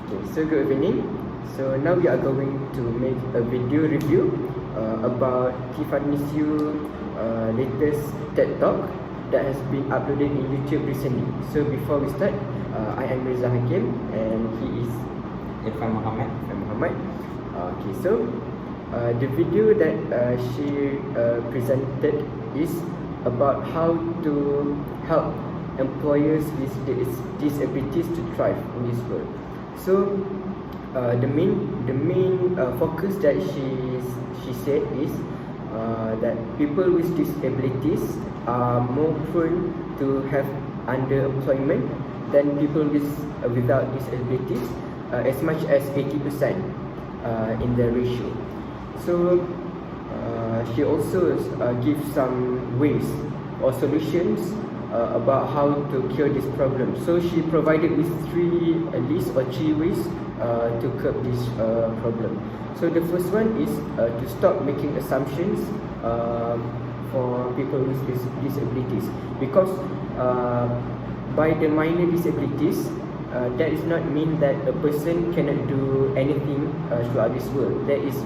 Okay, so good evening. So now we are going to make a video review about Irfan Muhd latest TED Talk that has been uploaded in YouTube recently. So before we start, I am Mirza and he is Irfan Muhammad. Okay, so the video that she presented is about how to help employers with disabilities to thrive in this world. So the main focus that she said is that people with disabilities are more prone to have underemployment than people without disabilities, as much as 80% in the ratio. So she also gives some ways or solutions about how to cure this problem. So she provided with three ways to curb this problem. So the first one is to stop making assumptions for people with disabilities, because by the minor disabilities, that does not mean that a person cannot do anything throughout this world. There is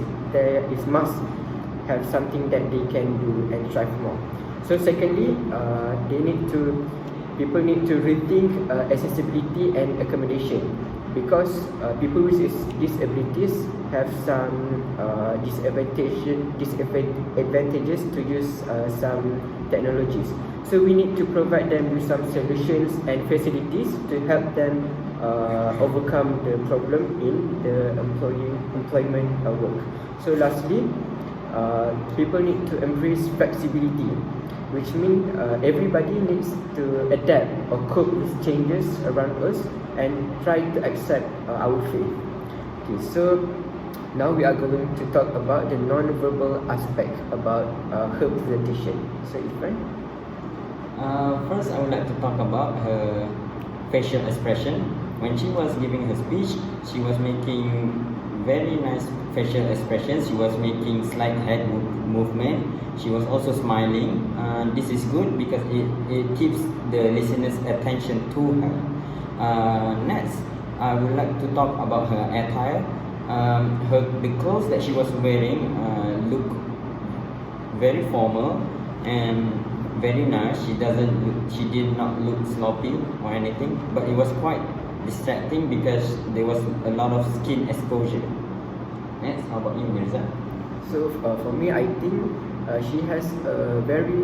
must have something that they can do and strive more. So secondly, people need to rethink accessibility and accommodation, because people with disabilities have some disadvantages to use some technologies. So we need to provide them with some solutions and facilities to help them overcome the problem in the employment work. So lastly, people need to embrace flexibility, which means everybody needs to adapt or cope with changes around us and try to accept our faith. Okay, so now we are going to talk about the non-verbal aspect about her presentation. So Irfan? First, I would like to talk about her facial expression. When she was giving her speech, she was making very nice facial expressions. She was making slight head movement. She was also smiling. This is good because it keeps the listener's attention to her. Next, I would like to talk about her attire. The clothes that she was wearing look very formal and very nice. She did not look sloppy or anything, but it was quite distracting because there was a lot of skin exposure. Next, how about you, Mirza? So for me, I think she has a very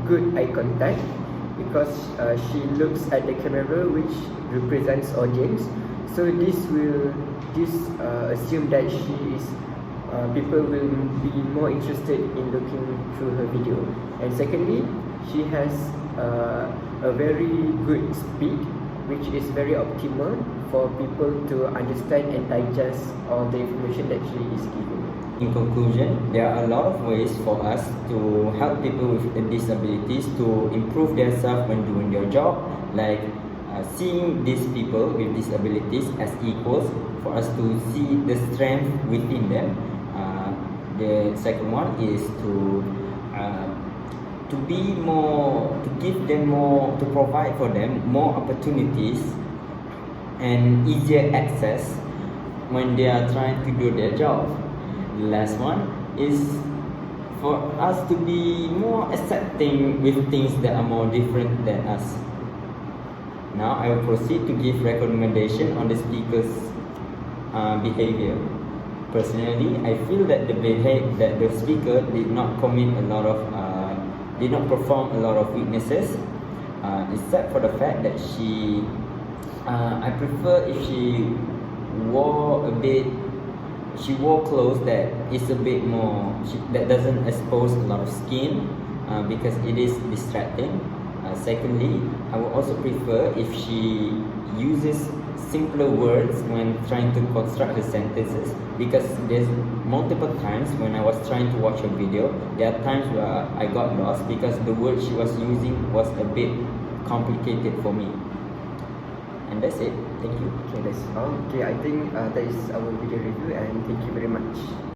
good eye contact, because she looks at the camera, which represents audience. So this assume that people will be more interested in looking through her video. And secondly, she has a very good speed, which is very optimal for people to understand and digest all the information that she is giving. In conclusion, there are a lot of ways for us to help people with disabilities to improve themselves when doing their job, like seeing these people with disabilities as equals, for us to see the strength within them. The second one is to give them more, to provide for them more opportunities and easier access when they are trying to do their job. The last one is for us to be more accepting with things that are more different than us. Now I will proceed to give recommendation on the speaker's behavior. Personally, I feel that the speaker did not perform a lot of weaknesses, except for the fact that I prefer if she wore clothes that is a bit more, that doesn't expose a lot of skin, because it is distracting. Secondly, I would also prefer if she uses simpler words when trying to construct her sentences, because there's multiple times when I was trying to watch her video, there are times where I got lost because the word she was using was a bit complicated for me. And that's it. Thank you. Okay, that's all. Okay, I think that is our video review, and thank you very much.